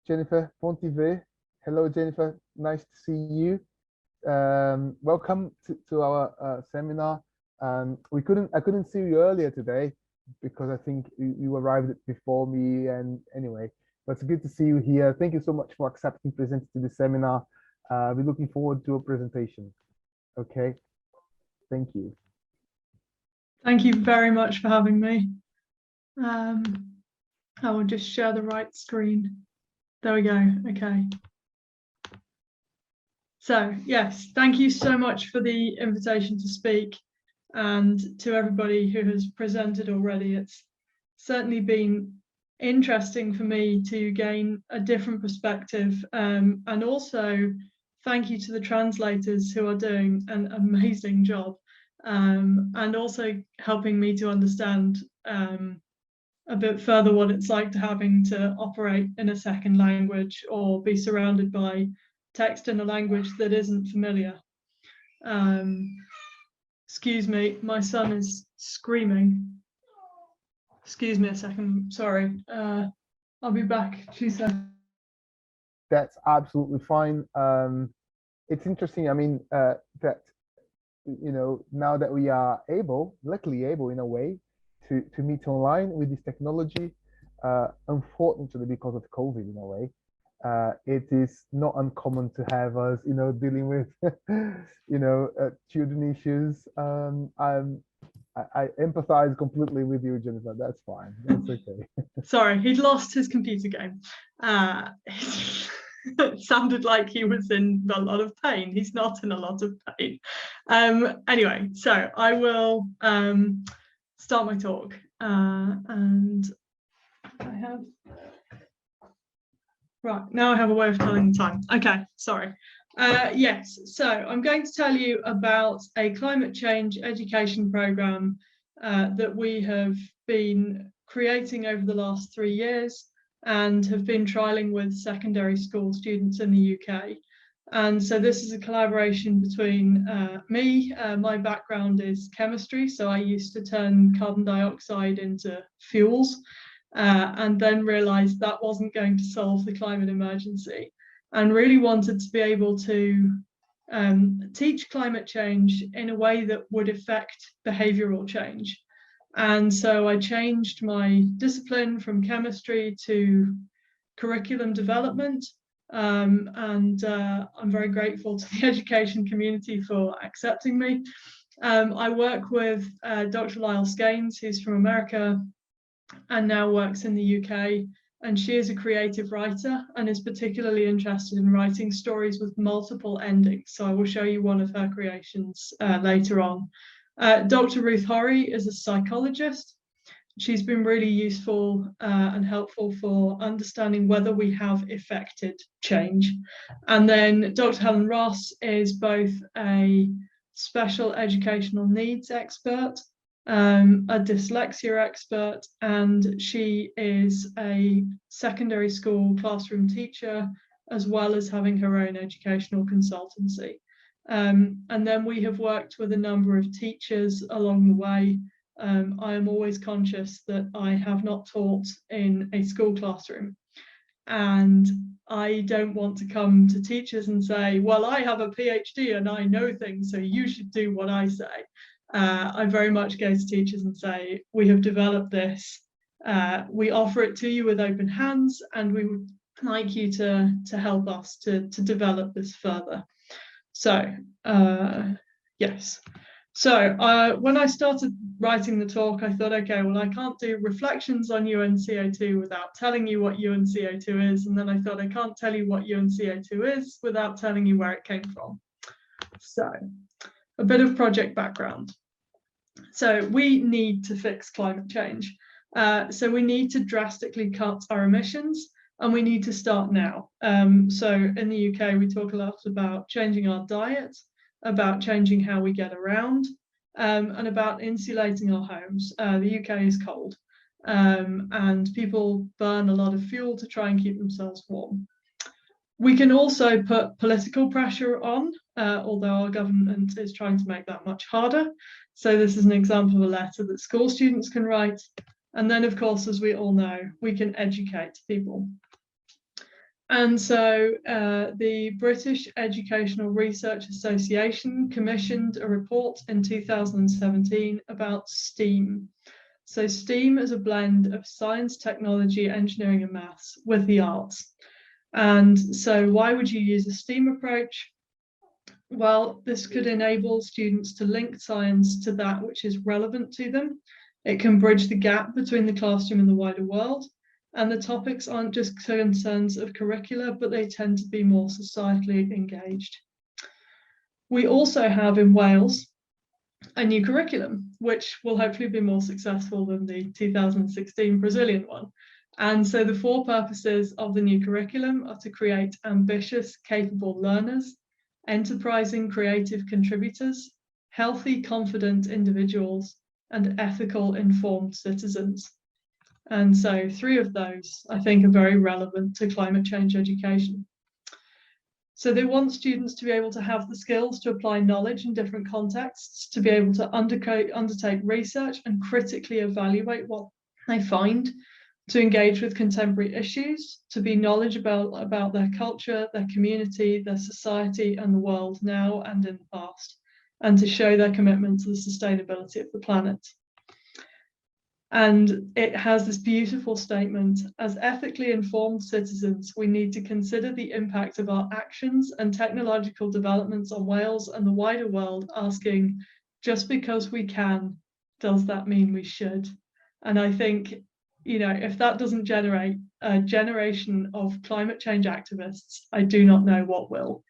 Jennifer Pontive. Hello, Jennifer. Nice to see you. Welcome to our seminar. I couldn't see you earlier today because I think you arrived before me. And anyway, but it's good to see you here. Thank you so much for accepting presenting to the seminar. We're looking forward to a presentation. Okay. Thank you. Thank you very much for having me. I will just share the right screen. There we go. Okay. So yes, thank you so much for the invitation to speak, and to everybody who has presented already. It's certainly been interesting for me to gain a different perspective, and also thank you to the translators who are doing an amazing job, and also helping me to understand a bit further what it's like to having to operate in a second language or be surrounded by text in a language that isn't familiar. Excuse me, my son is screaming. Excuse me a second, sorry. I'll be back 2 seconds. That's absolutely fine. It's interesting, I mean, that, you know, now that we are luckily able in a way, to meet online with this technology, unfortunately because of COVID in a way, it is not uncommon to have us, you know, dealing with, you know, children issues. I empathize completely with you, Jennifer. That's fine. That's okay. Sorry, he'd lost his computer game. It sounded like he was in a lot of pain. He's not in a lot of pain. Anyway, so I will start my talk, and I have now I have a way of telling the time. Okay, sorry. Yes, so I'm going to tell you about a climate change education program that we have been creating over the last 3 years and have been trialing with secondary school students in the UK. And so this is a collaboration between me. My background is chemistry, so I used to turn carbon dioxide into fuels, and then realized that wasn't going to solve the climate emergency, and really wanted to be able to teach climate change in a way that would affect behavioral change. And so I changed my discipline from chemistry to curriculum development. And I'm very grateful to the education community for accepting me. I work with Dr. Lyle Skanes, who's from America and now works in the UK, and she is a creative writer and is particularly interested in writing stories with multiple endings. So I will show you one of her creations later on. Dr. Ruth Horry is a psychologist. She's been really useful and helpful for understanding whether we have effected change. And then Dr. Helen Ross is both a special educational needs expert, a dyslexia expert, and she is a secondary school classroom teacher, as well as having her own educational consultancy. And then we have worked with a number of teachers along the way. I am always conscious that I have not taught in a school classroom, and I don't want to come to teachers and say, well, I have a PhD and I know things, so you should do what I say. I very much go to teachers and say, we have developed this, we offer it to you with open hands, and we would like you to help us to develop this further. So yes. So when I started writing the talk, I thought, okay, well, I can't do reflections on UNCO2 without telling you what UNCO2 is. And then I thought, I can't tell you what UNCO2 is without telling you where it came from. So a bit of project background. So we need to fix climate change. So we need to drastically cut our emissions, and we need to start now. So in the UK, we talk a lot about changing our diet, about changing how we get around, and about insulating our homes. The UK is cold, and people burn a lot of fuel to try and keep themselves warm. We can also put political pressure on, although our government is trying to make that much harder. So this is an example of a letter that school students can write. And then, of course, as we all know, we can educate people. And so the British Educational Research Association commissioned a report in 2017 about STEAM. So STEAM is a blend of science, technology, engineering, and maths with the arts. And so why would you use a STEAM approach? Well, this could enable students to link science to that which is relevant to them. It can bridge the gap between the classroom and the wider world. And the topics aren't just concerns of curricula, but they tend to be more societally engaged. We also have in Wales a new curriculum, which will hopefully be more successful than the 2016 Brazilian one. And so the 4 purposes of the new curriculum are to create ambitious, capable learners, enterprising, creative contributors, healthy, confident individuals, and ethical, informed citizens. And so 3 of those, I think, are very relevant to climate change education. So they want students to be able to have the skills to apply knowledge in different contexts, to be able to undertake research and critically evaluate what they find, to engage with contemporary issues, to be knowledgeable about their culture, their community, their society, and the world now and in the past, and to show their commitment to the sustainability of the planet. And it has this beautiful statement: as ethically informed citizens, we need to consider the impact of our actions and technological developments on Wales and the wider world, asking, just because we can, does that mean we should? And I think, you know, if that doesn't generate a generation of climate change activists, I do not know what will.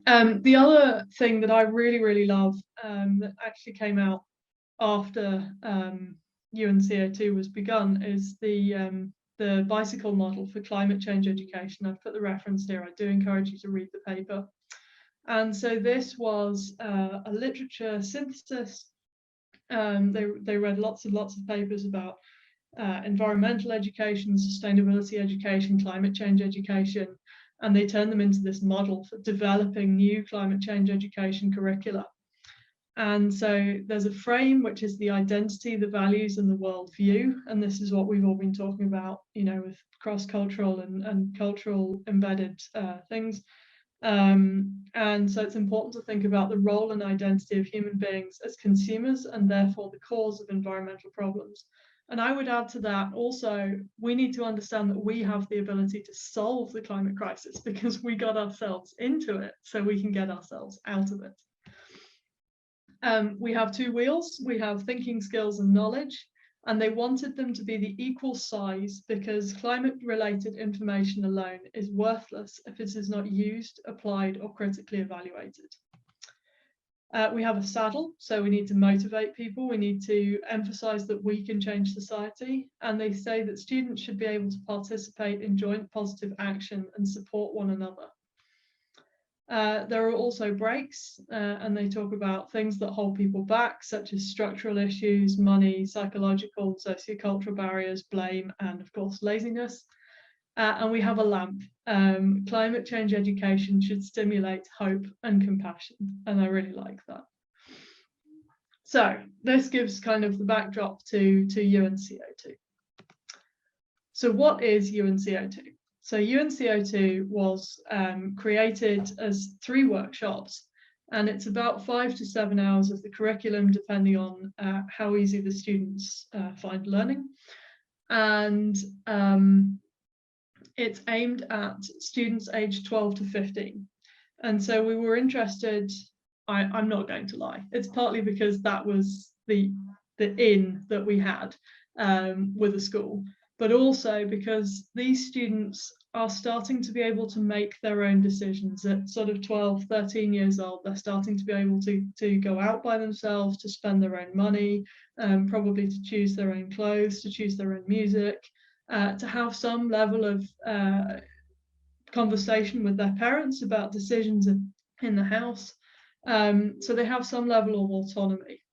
The other thing that I really, really love that actually came out after UNCO2 was begun is the bicycle model for climate change education. I've put the reference here. I do encourage you to read the paper. And so this was a literature synthesis. They read lots and lots of papers about environmental education, sustainability education, climate change education, and they turned them into this model for developing new climate change education curricula. And so there's a frame, which is the identity, the values, and the worldview. And this is what we've all been talking about, you know, with cross-cultural and cultural embedded things. And so it's important to think about the role and identity of human beings as consumers and therefore the cause of environmental problems. And I would add to that also, we need to understand that we have the ability to solve the climate crisis because we got ourselves into it, so we can get ourselves out of it. We have 2 wheels. We have thinking skills and knowledge, and they wanted them to be the equal size because climate-related information alone is worthless if it is not used, applied, or critically evaluated. We have a saddle, so we need to motivate people. We need to emphasize that we can change society, and they say that students should be able to participate in joint positive action and support one another. There are also breaks, and they talk about things that hold people back, such as structural issues, money, psychological, sociocultural barriers, blame, and of course, laziness. And we have a lamp. Climate change education should stimulate hope and compassion, and I really like that. So this gives kind of the backdrop to UNCO2. So what is UNCO2? So UNCO2 was created as 3 workshops, and it's about 5 to 7 hours of the curriculum, depending on how easy the students find learning. And it's aimed at students aged 12 to 15. And so we were interested, I'm not going to lie, it's partly because that was the in that we had with the school, but also because these students are starting to be able to make their own decisions at sort of 12, 13 years old. They're starting to be able to go out by themselves, to spend their own money, probably to choose their own clothes, to choose their own music, to have some level of conversation with their parents about decisions in the house. So they have some level of autonomy.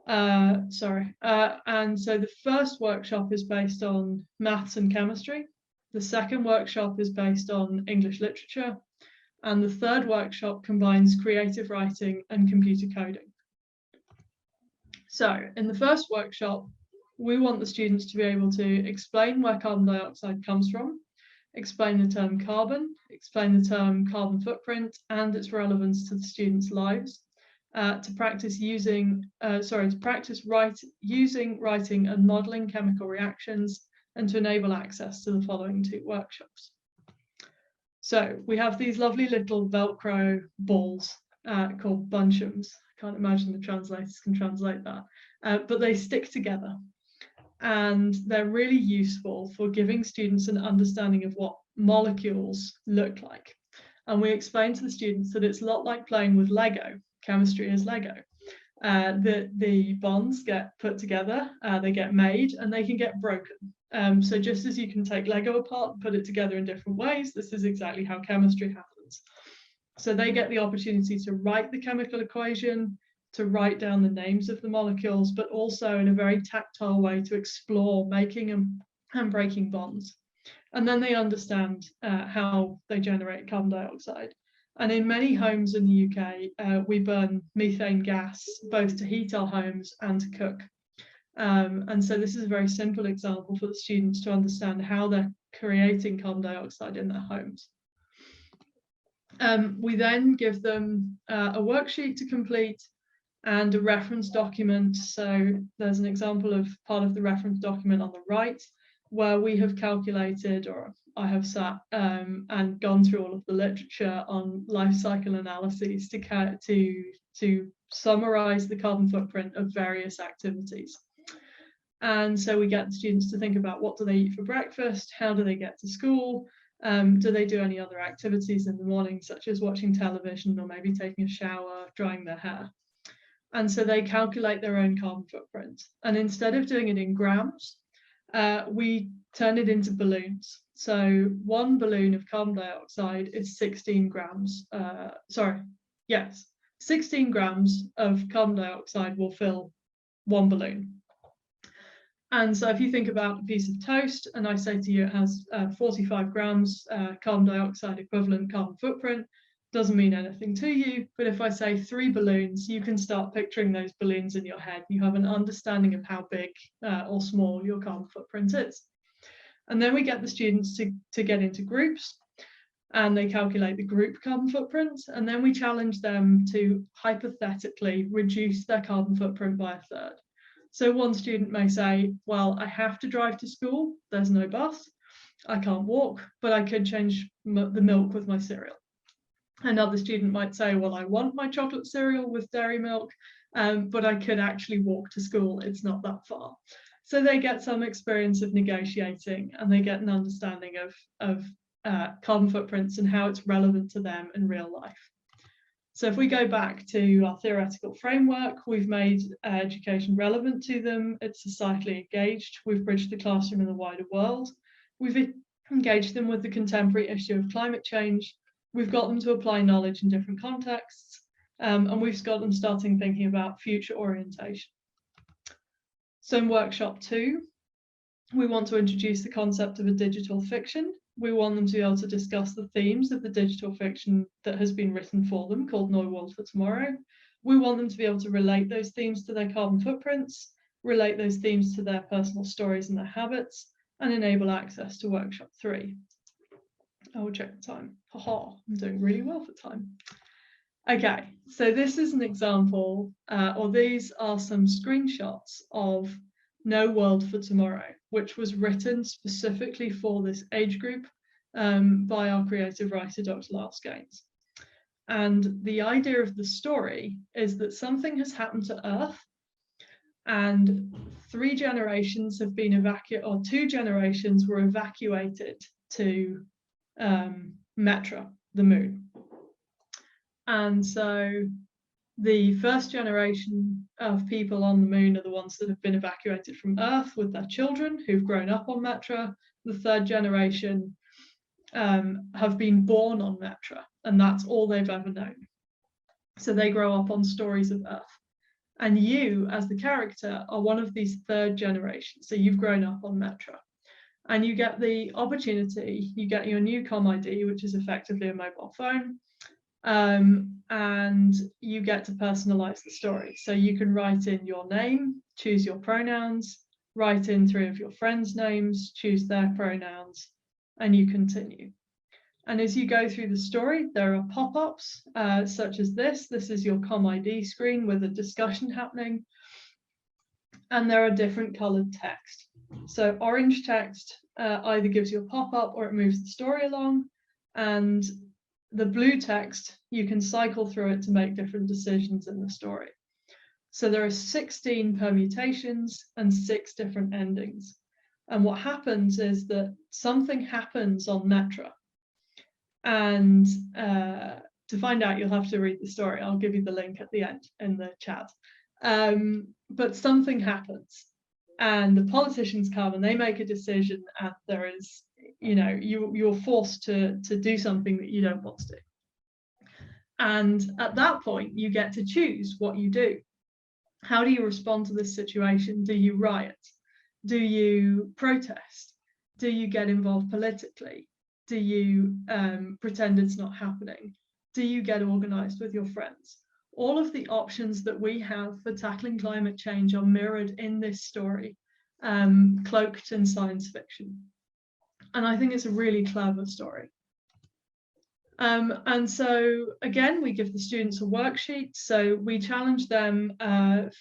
And so the first workshop is based on maths and chemistry. The second workshop is based on English literature. And the third workshop combines creative writing and computer coding. So in the first workshop, We want the students to be able to explain where carbon dioxide comes from, explain the term carbon, explain the term carbon footprint and its relevance to the students' lives, to practice using, using, writing and modelling chemical reactions, and to enable access to the following 2 workshops. So we have these lovely little Velcro balls called bunchums. I can't imagine the translators can translate that, but they stick together. And they're really useful for giving students an understanding of what molecules look like. And we explain to the students that it's a lot like playing with Lego. Chemistry is Lego. The bonds get put together, they get made, and they can get broken. So just as you can take Lego apart and put it together in different ways, this is exactly how chemistry happens. So they get the opportunity to write the chemical equation, to write down the names of the molecules, but also in a very tactile way to explore making and breaking bonds. And then they understand how they generate carbon dioxide. And in many homes in the UK, we burn methane gas, both to heat our homes and to cook. And so this is a very simple example for the students to understand how they're creating carbon dioxide in their homes. We then give them a worksheet to complete and a reference document. So there's an example of part of the reference document on the right, where we have calculated, or I have sat and gone through all of the literature on life cycle analyses to summarize the carbon footprint of various activities. And so we get the students to think about what do they eat for breakfast, how do they get to school, do they do any other activities in the morning, such as watching television or maybe taking a shower, drying their hair. And so they calculate their own carbon footprint. And instead of doing it in grams, we turn it into balloons. So 1 balloon of carbon dioxide is 16 grams. 16 grams of carbon dioxide will fill 1 balloon. And so if you think about a piece of toast and I say to you it has 45 grams carbon dioxide equivalent carbon footprint, doesn't mean anything to you. But if I say 3 balloons, you can start picturing those balloons in your head. You have an understanding of how big or small your carbon footprint is. And then we get the students to get into groups and they calculate the group carbon footprint. And then we challenge them to hypothetically reduce their carbon footprint by 1/3. So one student may say, well, I have to drive to school. There's no bus. I can't walk, but I could change the milk with my cereal. Another student might say, well, I want my chocolate cereal with dairy milk, but I could actually walk to school. It's not that far. So they get some experience of negotiating and they get an understanding of carbon footprints and how it's relevant to them in real life. So if we go back to our theoretical framework, we've made education relevant to them. It's societally engaged. We've bridged the classroom in the wider world. We've engaged them with the contemporary issue of climate change. We've got them to apply knowledge in different contexts, and we've got them starting thinking about future orientation. So in workshop 2, we want to introduce the concept of a digital fiction. We want them to be able to discuss the themes of the digital fiction that has been written for them, called No World for Tomorrow. We want them to be able to relate those themes to their carbon footprints, relate those themes to their personal stories and their habits, and enable access to workshop 3. I will check the time. Haha, I'm doing really well for time. Okay, so this is an example, or these are some screenshots of No World for Tomorrow, which was written specifically for this age group by our creative writer, Dr. Lars Gaines. And the idea of the story is that something has happened to Earth and 3 generations have been evacuated, or 2 generations were evacuated to Metra, the moon. And so the first generation of people on the moon are the ones that have been evacuated from Earth with their children who've grown up on Metra. The 3rd generation have been born on Metra, and that's all they've ever known. So they grow up on stories of Earth. And you, as the character, are one of these 3rd generations. So you've grown up on Metra. And you get the opportunity, you get your new Com ID, which is effectively a mobile phone, and you get to personalize the story. So you can write in your name, choose your pronouns, write in 3 of your friends' names, choose their pronouns, and you continue. And as you go through the story, there are pop-ups such as this. This is your ComID screen with a discussion happening. And there are different coloured text. So orange text either gives you a pop-up or it moves the story along. And the blue text, you can cycle through it to make different decisions in the story. So there are 16 permutations and 6 different endings. And what happens is that something happens on Netra. And to find out, you'll have to read the story. I'll give you the link at the end in the chat. But something happens and the politicians come and they make a decision, and there is, you know, you're forced to do something that you don't want to do. And at that point, you get to choose what you do. How do you respond to this situation? Do you riot? Do you protest? Do you get involved politically? Do you pretend it's not happening? Do you get organised with your friends? All of the options that we have for tackling climate change are mirrored in this story, cloaked in science fiction. And I think it's a really clever story. And so, again, we give the students a worksheet. So we challenge them.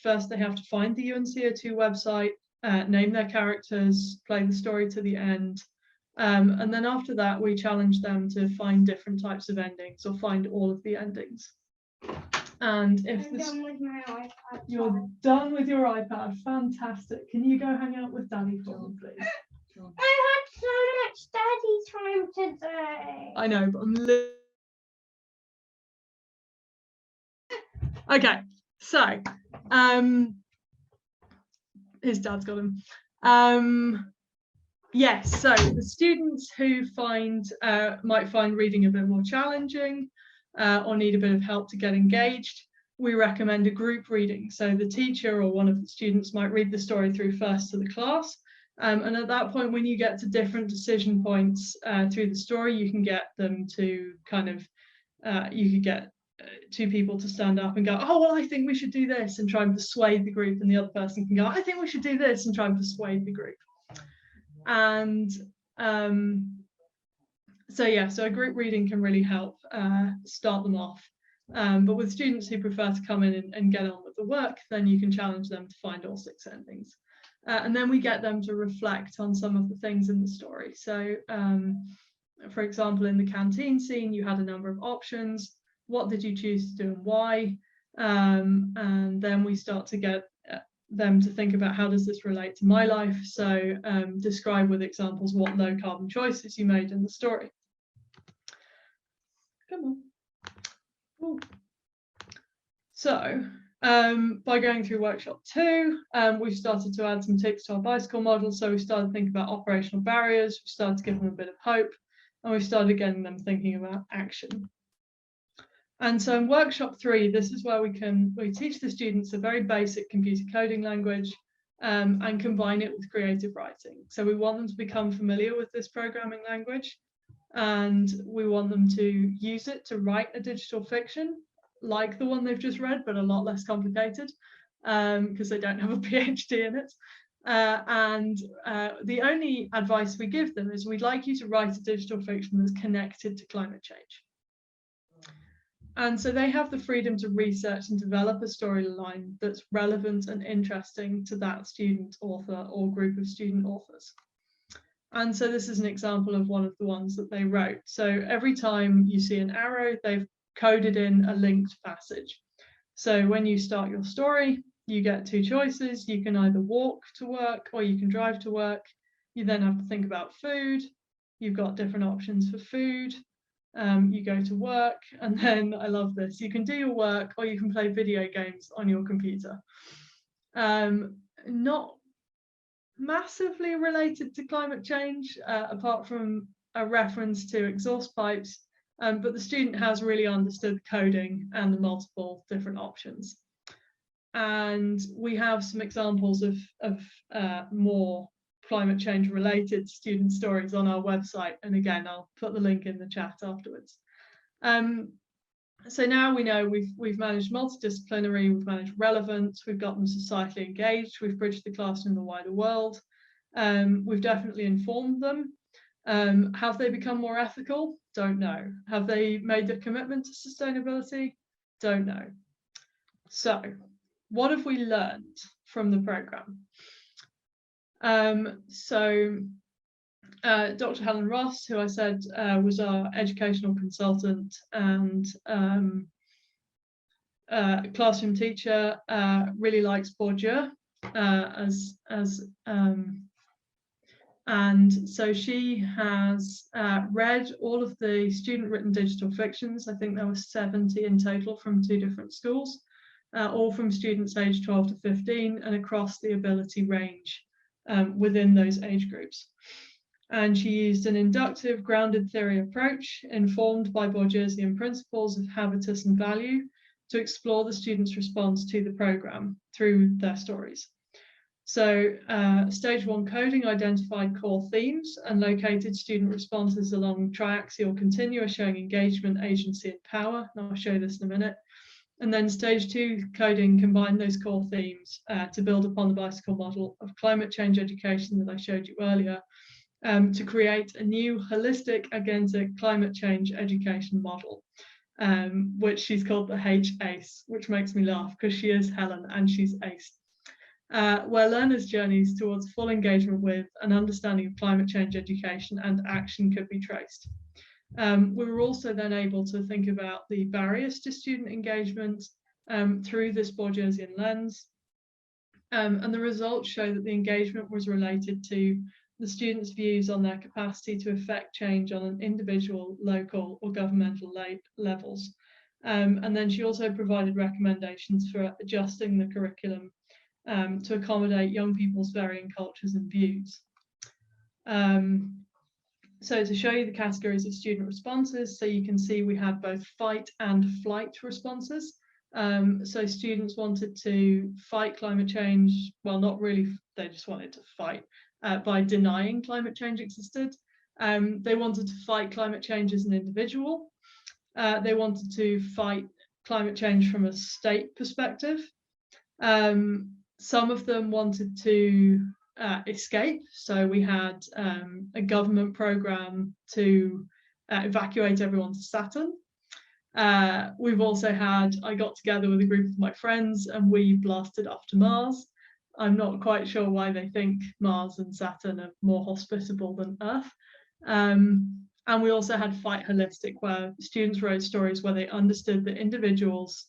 First, they have to find the UNCO2 website, name their characters, play the story to the end. And then after that, we challenge them to find different types of endings or find all of the endings. And if you're done with your iPad, fantastic. Can you go hang out with Daddy for me, please? I had so much daddy time today. I know, but I'm okay. So, his dad's got him. Yes, so the students who might find reading a bit more challenging or need a bit of help to get engaged, we recommend a group reading. So the teacher or one of the students might read the story through first to the class. And at that point, when you get to different decision points through the story, you can get them to kind of, you could get 2 people to stand up and go, oh, well, I think we should do this, and try and persuade the group. And the other person can go, I think we should do this, and try and persuade the group. And so a group reading can really help start them off. But with students who prefer to come in and get on with the work, then you can challenge them to find all 6 endings. And then we get them to reflect on some of the things in the story. So, for example, in the canteen scene, you had a number of options. What did you choose to do and why? And then we start to get them to think about, how does this relate to my life? So describe with examples what low carbon choices you made in the story. Come on. Ooh. So by going through workshop 2, we've started to add some ticks to our bicycle model. So we started to think about operational barriers, we started to give them a bit of hope, and we started getting them thinking about action. And so in workshop 3, this is where we teach the students a very basic computer coding language and combine it with creative writing. So we want them to become familiar with this programming language, and we want them to use it to write a digital fiction like the one they've just read, but a lot less complicated because they don't have a PhD in it. And the only advice we give them is, we'd like you to write a digital fiction that's connected to climate change. And so they have the freedom to research and develop a storyline that's relevant and interesting to that student author or group of student authors. And so this is an example of one of the ones that they wrote. So every time you see an arrow, they've coded in a linked passage. So when you start your story, you get 2 choices. You can either walk to work or you can drive to work. You then have to think about food. You've got different options for food. You go to work, and then, I love this, you can do your work or you can play video games on your computer. Not massively related to climate change, apart from a reference to exhaust pipes, but the student has really understood coding and the multiple different options. And we have some examples of more climate change related student stories on our website, and again I'll put the link in the chat afterwards. So now we know we've managed multidisciplinary, we've managed relevance, we've got them societally engaged, we've bridged the classroom and the wider world. We've definitely informed them. Have they become more ethical? Don't know. Have they made the commitment to sustainability? Don't know. So what have we learned from the programme? Dr. Helen Ross, who I said was our educational consultant and classroom teacher, really likes Bourdieu and so she has read all of the student-written digital fictions. I think there were 70 in total from 2 different schools, all from students aged 12 to 15 and across the ability range within those age groups. And she used an inductive, grounded theory approach informed by Bourdieusian principles of habitus and value to explore the students' response to the programme through their stories. So stage 1 coding identified core themes and located student responses along triaxial continua showing engagement, agency and power. And I'll show this in a minute. And then stage 2 coding combined those core themes to build upon the bicycle model of climate change education that I showed you earlier, to create a new holistic agentic climate change education model, which she's called the H-ACE, which makes me laugh because she is Helen and she's ACE, where learners' journeys towards full engagement with an understanding of climate change education and action could be traced. We were also then able to think about the barriers to student engagement through this Bourdieusian lens, and the results show that the engagement was related to the students' views on their capacity to affect change on an individual, local or governmental levels. And then she also provided recommendations for adjusting the curriculum to accommodate young people's varying cultures and views. So to show you the categories of student responses, so you can see we had both fight and flight responses. So students wanted to fight climate change, well, not really, they just wanted to fight by denying climate change existed. They wanted to fight climate change as an individual. They wanted to fight climate change from a state perspective. Some of them wanted to escape. So we had a government program to evacuate everyone to Saturn. We've also had, I got together with a group of my friends and we blasted off to Mars. I'm not quite sure why they think Mars and Saturn are more hospitable than Earth. And we also had Fight Holistic, where students wrote stories where they understood that individuals,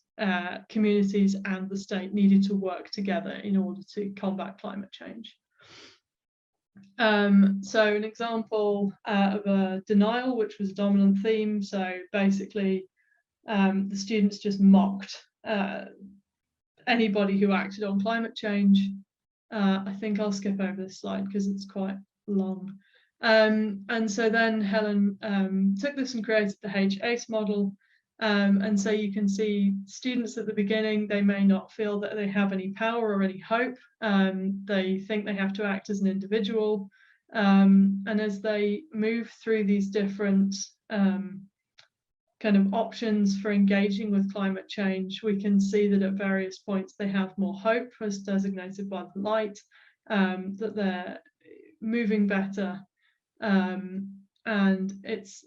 communities and the state needed to work together in order to combat climate change. So an example of a denial, which was a dominant theme. So basically, the students just mocked anybody who acted on climate change. I think I'll skip over this slide because it's quite long. And so then Helen took this and created the H-ACE model. And so you can see students at the beginning, they may not feel that they have any power or any hope. They think they have to act as an individual. And as they move through these different kind of options for engaging with climate change, we can see that at various points they have more hope, as designated by the light, that they're moving better. And it's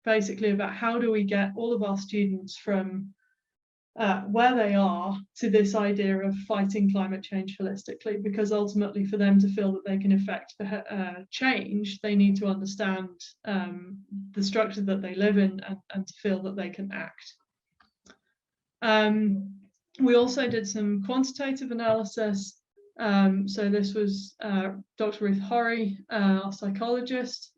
basically about how do we get all of our students from where they are to this idea of fighting climate change holistically, because ultimately for them to feel that they can affect change, they need to understand the structure that they live in and to feel that they can act. We also did some quantitative analysis. So this was Dr. Ruth Horry, our psychologist.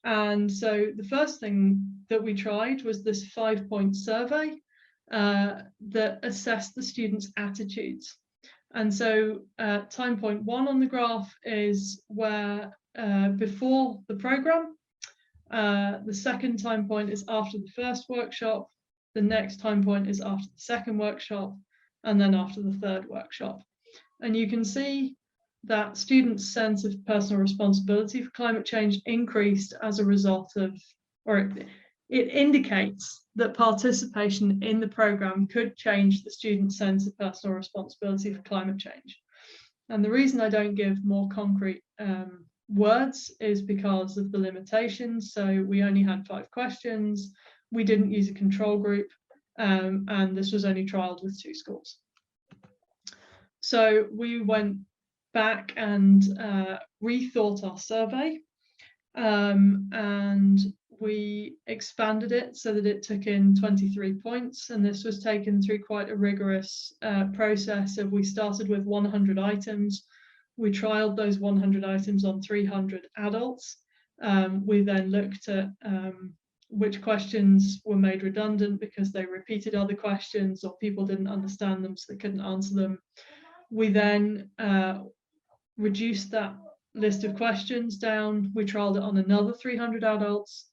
And so the first thing that we tried was this 5-point survey that assessed the students' attitudes. And so time point 1 on the graph is where before the programme, the second time point is after the first workshop, the next time point is after the second workshop, and then after the third workshop. And you can see that students' sense of personal responsibility for climate change increased as a result of, or it indicates that participation in the programme could change the student's sense of personal responsibility for climate change. And the reason I don't give more concrete words is because of the limitations. So we only had 5 questions, we didn't use a control group, and this was only trialled with 2 schools. So we went back and rethought our survey, and we expanded it so that it took in 23 points, and this was taken through quite a rigorous process of, we started with 100 items, we trialled those 100 items on 300 adults, we then looked at which questions were made redundant because they repeated other questions or people didn't understand them so they couldn't answer them. We then reduced that list of questions down, we trialled it on another 300 adults.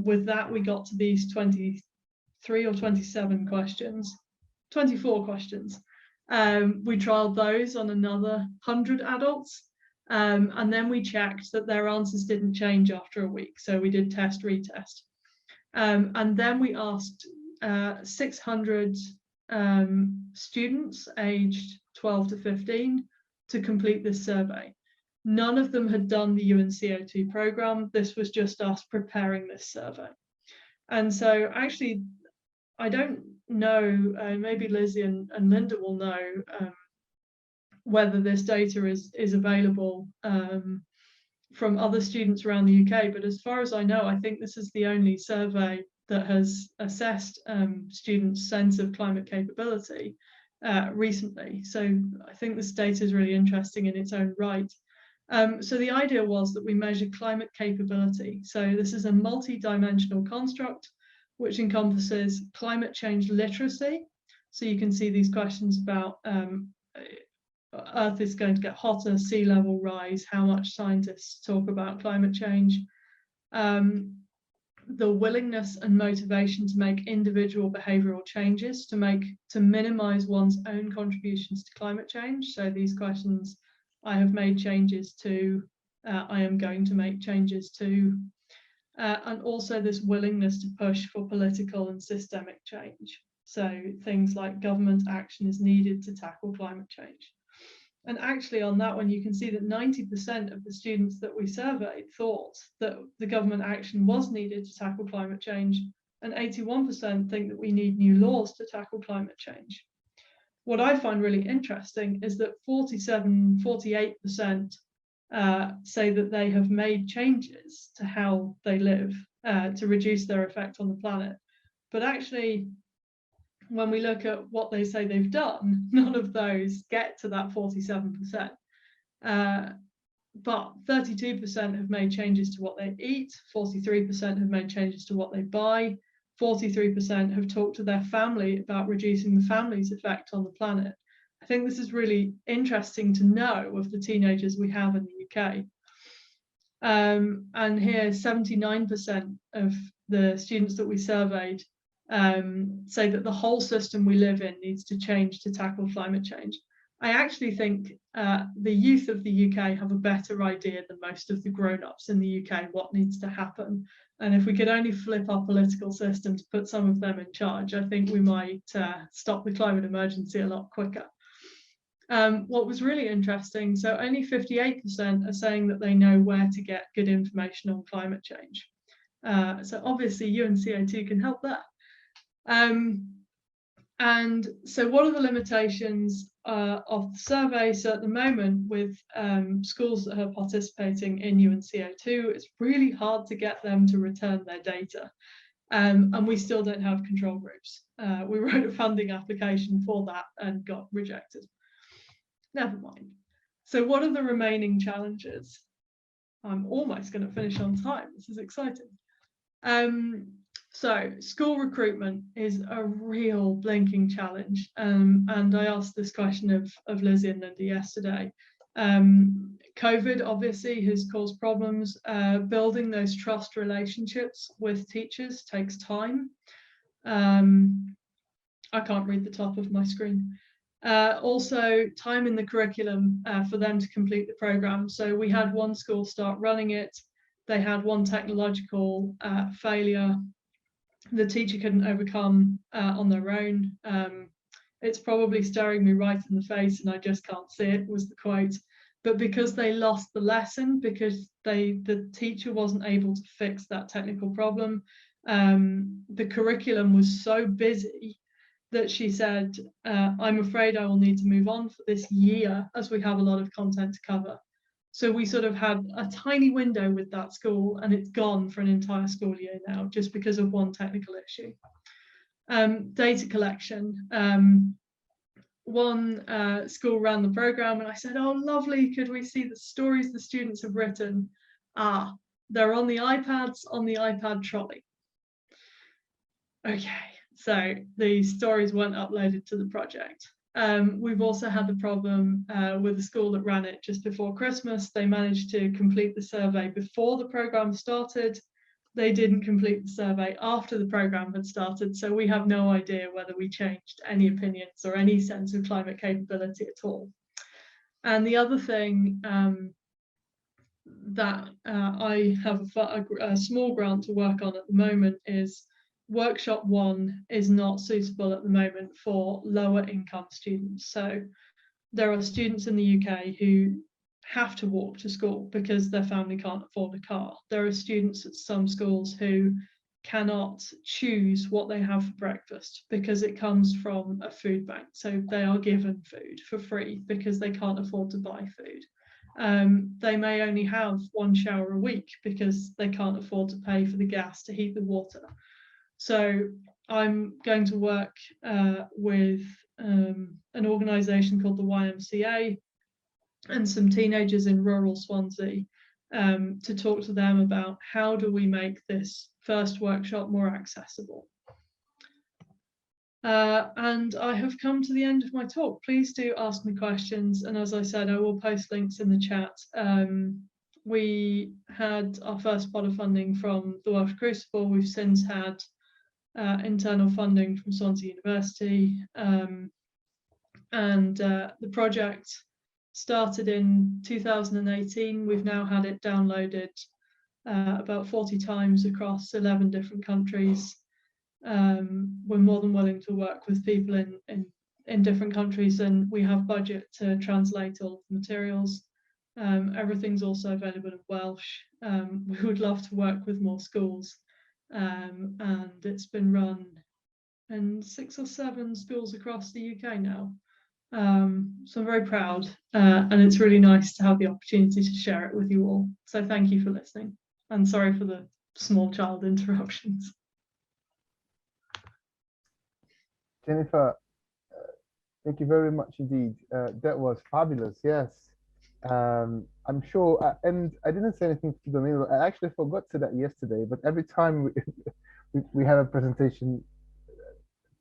With that, we got to these 23 or 27 questions, 24 questions. We trialled those on another 100 adults, and then we checked that their answers didn't change after a week. So we did test, retest. And then we asked 600 students aged 12 to 15 to complete this survey. None of them had done the UNCO2 programme. This was just us preparing this survey. And so actually, I don't know, maybe Lizzie and Linda will know whether this data is available from other students around the UK, but as far as I know, I think this is the only survey that has assessed students' sense of climate capability recently. So I think this data is really interesting in its own right. So the idea was that we measure climate capability. So this is a multi-dimensional construct which encompasses climate change literacy. So you can see these questions about Earth is going to get hotter, sea level rise, how much scientists talk about climate change, the willingness and motivation to make individual behavioural changes to minimise one's own contributions to climate change. So these questions, I have made changes to, I am going to make changes to, and also this willingness to push for political and systemic change. So things like government action is needed to tackle climate change. And actually on that one, you can see that 90% of the students that we surveyed thought that the government action was needed to tackle climate change, and 81% think that we need new laws to tackle climate change. What I find really interesting is that 48% say that they have made changes to how they live to reduce their effect on the planet. But actually, when we look at what they say they've done, none of those get to that 47%. But 32% have made changes to what they eat, 43% have made changes to what they buy, 43% have talked to their family about reducing the family's effect on the planet. I think this is really interesting to know of the teenagers we have in the UK. And here, 79% of the students that we surveyed say that the whole system we live in needs to change to tackle climate change. I actually think the youth of the UK have a better idea than most of the grown-ups in the UK what needs to happen. And if we could only flip our political system to put some of them in charge, I think we might stop the climate emergency a lot quicker. What was really interesting, so only 58% are saying that they know where to get good information on climate change. So obviously UNCO2 can help that. And so what are the limitations of the survey? So at the moment with schools that are participating in UNCO2, it's really hard to get them to return their data. And we still don't have control groups. We wrote a funding application for that and got rejected. Never mind. So what are the remaining challenges? I'm almost going to finish on time. This is exciting. So school recruitment is a real blinking challenge. And I asked this question of Lizzie and Linda yesterday. COVID obviously has caused problems. Building those trust relationships with teachers takes time. I can't read the top of my screen. Also time in the curriculum for them to complete the programme. So we had one school start running it. They had one technological failure the teacher couldn't overcome on their own. It's probably staring me right in the face and I just can't see it, was the quote. But because they lost the lesson, because the teacher wasn't able to fix that technical problem, the curriculum was so busy that she said, I'm afraid I will need to move on for this year as we have a lot of content to cover. So we sort of had a tiny window with that school, and it's gone for an entire school year now just because of one technical issue. Data collection. One school ran the program and I said, oh, lovely, could we see the stories the students have written? Ah, they're on the iPads, on the iPad trolley. Okay, so the stories weren't uploaded to the project. We've also had the problem with the school that ran it just before Christmas. They managed to complete the survey before the program started. They didn't complete the survey after the program had started, so we have no idea whether we changed any opinions or any sense of climate capability at all. And the other thing that I have a small grant to work on at the moment is workshop 1 is not suitable at the moment for lower income students. So there are students in the UK who have to walk to school because their family can't afford a car. There are students at some schools who cannot choose what they have for breakfast because it comes from a food bank. So they are given food for free because they can't afford to buy food. They may only have 1 shower a week because they can't afford to pay for the gas to heat the water. So I'm going to work with an organisation called the YMCA and some teenagers in rural Swansea to talk to them about how do we make this first workshop more accessible. And I have come to the end of my talk. Please do ask me questions, and as I said, I will post links in the chat. We had our first pot of funding from the Welsh Crucible. We've since had internal funding from Swansea University, and the project started in 2018. We've now had it downloaded about 40 times across 11 different countries. We're more than willing to work with people in different countries, and we have budget to translate all of the materials. Everything's also available in Welsh. We would love to work with more schools, and it's been run in 6 or 7 schools across the UK now. So I'm very proud, and it's really nice to have the opportunity to share it with you all. So thank you for listening, and sorry for the small child interruptions. Jennifer, thank you very much indeed. That was fabulous. Yes, I'm sure. And I didn't say anything to Danilo. I actually forgot to that yesterday. But every time we have a presentation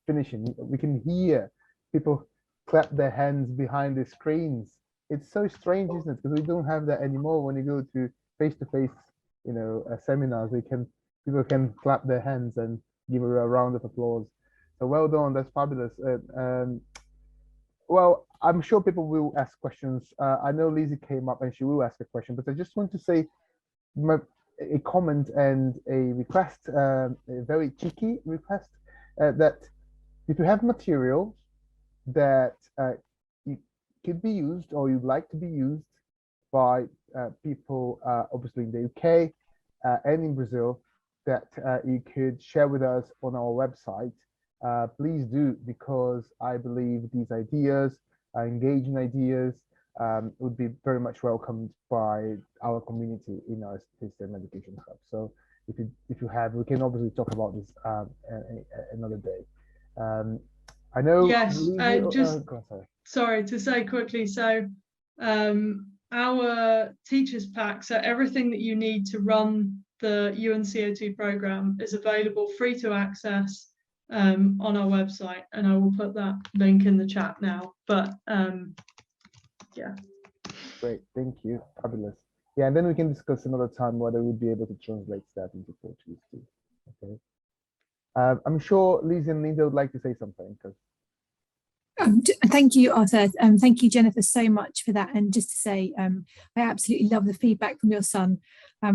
finishing, we can hear people clap their hands behind the screens. It's so strange, isn't it? Because we don't have that anymore. When you go to face-to-face, seminars, people can clap their hands and give a round of applause. So well done. That's fabulous. Well, I'm sure people will ask questions. I know Lizzie came up and she will ask a question, but I just want to say a comment and a request, a very cheeky request, that if you have material that you could be used or you'd like to be used by people, obviously in the UK and in Brazil, that you could share with us on our website, please do, because I believe these ideas, engaging ideas, would be very much welcomed by our community in our STEM Education Hub. So if you have, we can obviously talk about this another day. I know. Yes, just sorry. Sorry to say quickly. So our teachers pack, so everything that you need to run the UNCO2 program is available free to access on our website, and I will put that link in the chat now. But yeah. Great, thank you. Fabulous. Yeah, and then we can discuss another time whether we'd be able to translate that into Portuguese too. Okay. I'm sure Lizzie and Linda would like to say something. Thank you, Arthur. Thank you, Jennifer, so much for that. And just to say, I absolutely love the feedback from your son.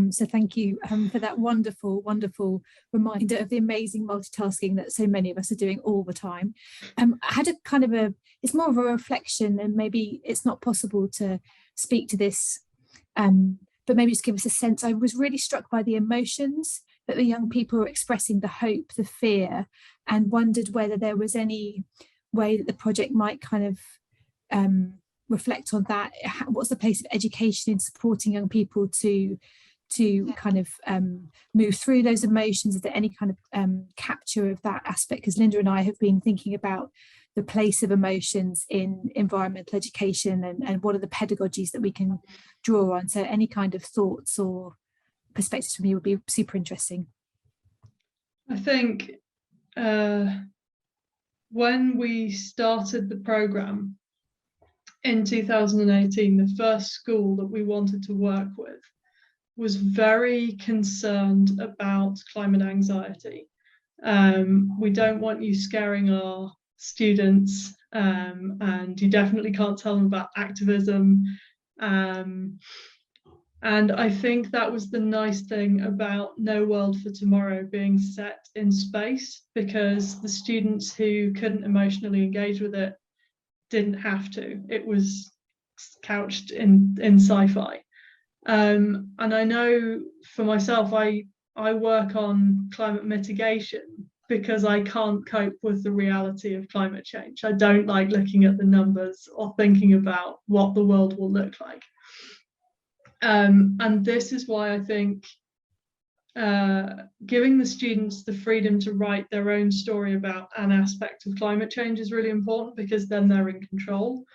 So thank you for that wonderful, wonderful reminder of the amazing multitasking that so many of us are doing all the time. I had a kind of it's more of a reflection, and maybe it's not possible to speak to this, but maybe just give us a sense. I was really struck by the emotions that the young people were expressing, the hope, the fear, and wondered whether there was any way that the project might kind of reflect on that. What's the place of education in supporting young people to kind of move through those emotions? Is there any kind of capture of that aspect? Because Linda and I have been thinking about the place of emotions in environmental education, and what are the pedagogies that we can draw on. So any kind of thoughts or perspectives from you would be super interesting. I think when we started the programme in 2018, the first school that we wanted to work with was very concerned about climate anxiety. We don't want you scaring our students, and you definitely can't tell them about activism. And I think that was the nice thing about No World for Tomorrow being set in space, because the students who couldn't emotionally engage with it didn't have to. It was couched in sci-fi. And I know for myself, I work on climate mitigation because I can't cope with the reality of climate change. I don't like looking at the numbers or thinking about what the world will look like. And this is why I think giving the students the freedom to write their own story about an aspect of climate change is really important, because then they're in control.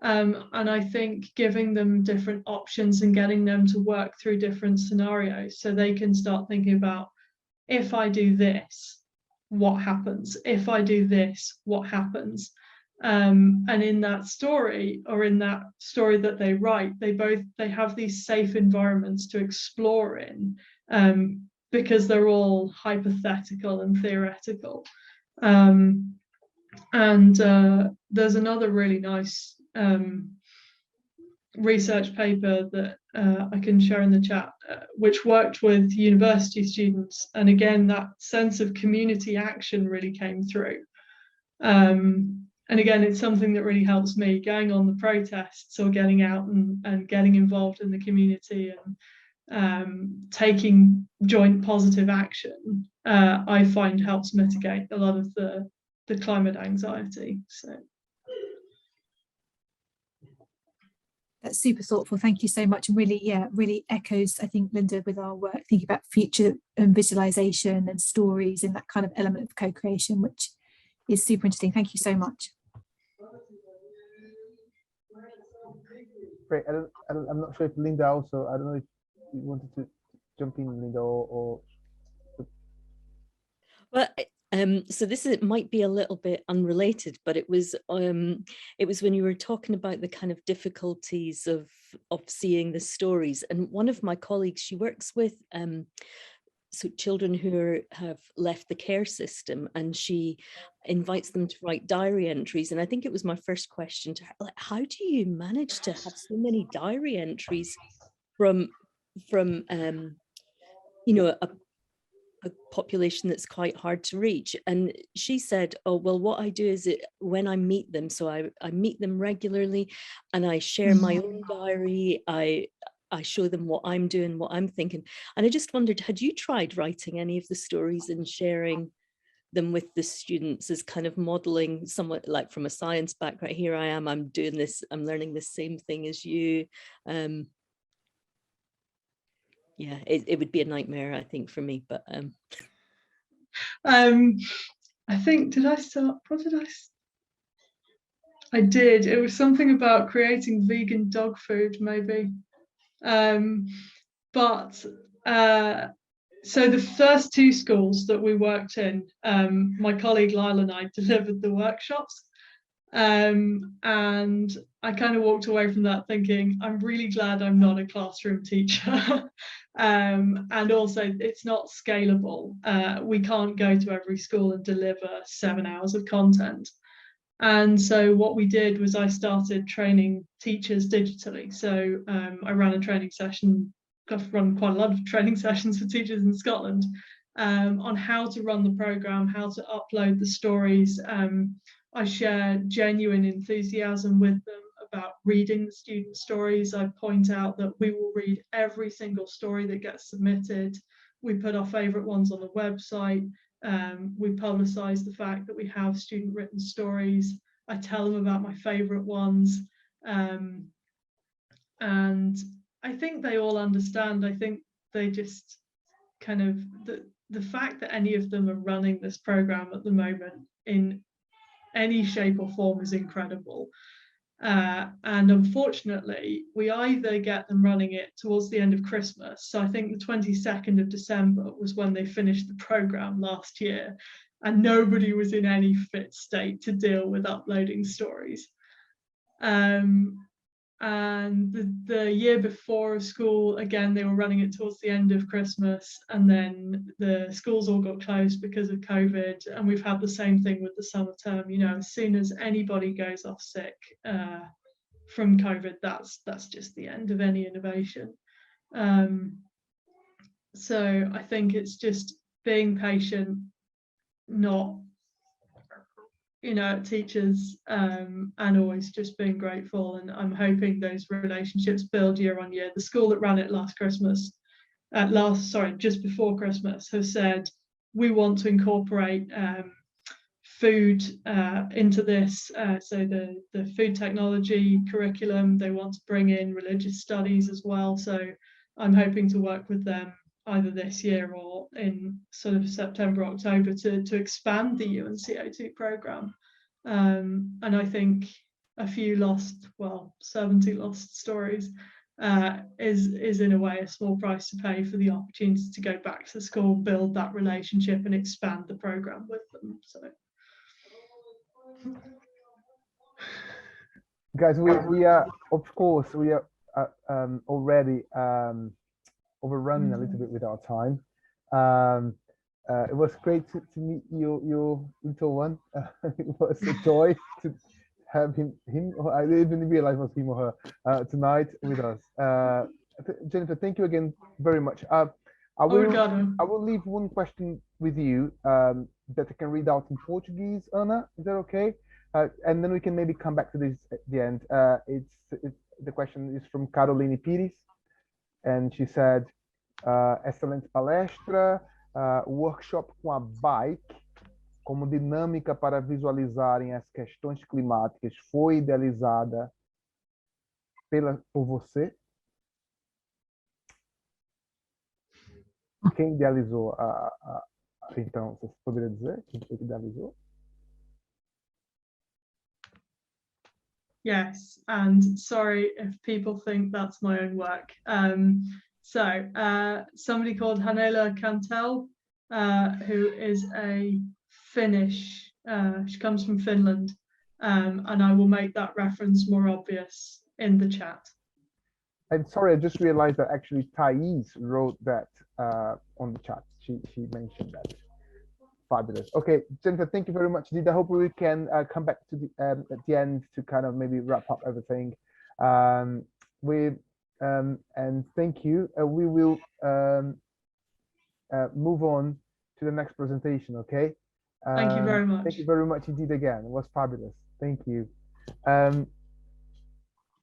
And I think giving them different options and getting them to work through different scenarios so they can start thinking about, if I do this, what happens? If I do this, what happens? And in that story, or in that story that they write, they have these safe environments to explore in, because they're all hypothetical and theoretical. And there's another really nice research paper that I can share in the chat, which worked with university students, and again that sense of community action really came through. And again, it's something that really helps me, going on the protests or getting out and getting involved in the community and taking joint positive action, I find helps mitigate a lot of the climate anxiety. So that's super thoughtful. Thank you so much. And really, yeah, really echoes, I think, Linda, with our work, thinking about future and visualization and stories and that kind of element of co-creation, which is super interesting. Thank you so much. Great. I'm not sure if Linda also, I don't know if you wanted to jump in, Linda, or... Well, so this might be a little bit unrelated, but it was when you were talking about the kind of difficulties of seeing the stories. And one of my colleagues, she works with so children who have left the care system, and she invites them to write diary entries. And I think it was my first question to her, like, how do you manage to have so many diary entries from you know, a population that's quite hard to reach? And she said, oh, well, what I do is when I meet them, so I meet them regularly, and I share my own diary, I show them what I'm doing, what I'm thinking. And I just wondered, had you tried writing any of the stories and sharing them with the students as kind of modeling, somewhat like from a science background? Here I am, I'm doing this, I'm learning the same thing as you. Yeah, it would be a nightmare, I think, for me, but I think, did I start, what did I did, it was something about creating vegan dog food, maybe. But so the first two schools that we worked in, my colleague Lyle and I delivered the workshops, and I kind of walked away from that thinking, I'm really glad I'm not a classroom teacher. And also it's not scalable. We can't go to every school and deliver 7 hours of content. And so what we did was I started training teachers digitally. So I ran a training session, I've run quite a lot of training sessions for teachers in Scotland on how to run the programme, how to upload the stories. I share genuine enthusiasm with them about reading the student stories. I point out that we will read every single story that gets submitted. We put our favourite ones on the website. We publicise the fact that we have student written stories. I tell them about my favourite ones. And I think they all understand. I think they just kind of, the fact that any of them are running this programme at the moment in any shape or form is incredible. And unfortunately, we either get them running it towards the end of Christmas. So I think the 22nd of December was when they finished the programme last year, and nobody was in any fit state to deal with uploading stories. And the year before of school, again, they were running it towards the end of Christmas, and then the schools all got closed because of COVID. And we've had the same thing with the summer term. You know, as soon as anybody goes off sick from COVID, that's just the end of any innovation. So I think it's just being patient, not, you know, teachers, and always just being grateful. And I'm hoping those relationships build year on year. The school that ran it just before Christmas, has said, we want to incorporate food into this. So the food technology curriculum, they want to bring in religious studies as well. So I'm hoping to work with them either this year or in sort of September, October to expand the UNCO2 programme. And I think a few 70 lost stories is in a way a small price to pay for the opportunity to go back to school, build that relationship and expand the programme with them. So. Guys, we are, of course, we are already overrunning a little bit with our time. It was great to meet your little one. It was a joy to have him I didn't realize it was him or her tonight with us. Jennifer, thank you again very much. I will leave one question with you that I can read out in Portuguese, Ana. Is that okay? And then we can maybe come back to this at the end. The question is from Caroline Pires, and she said, excelente palestra, workshop com a bike como dinâmica para visualizarem as questões climáticas foi idealizada por você? Quem idealizou então, você poderia dizer quem foi que idealizou? Yes, and sorry if people think that's my own work. Somebody called Hanela Kantel, who is a Finnish, she comes from Finland, and I will make that reference more obvious in the chat. I'm sorry, I just realized that actually Thais wrote that on the chat. She mentioned that. Fabulous. Okay, Jennifer, thank you very much indeed. I hope we can come back to the at the end to kind of maybe wrap up everything. And thank you. We will move on to the next presentation. Okay. Thank you very much. Thank you very much indeed again. It was fabulous. Thank you.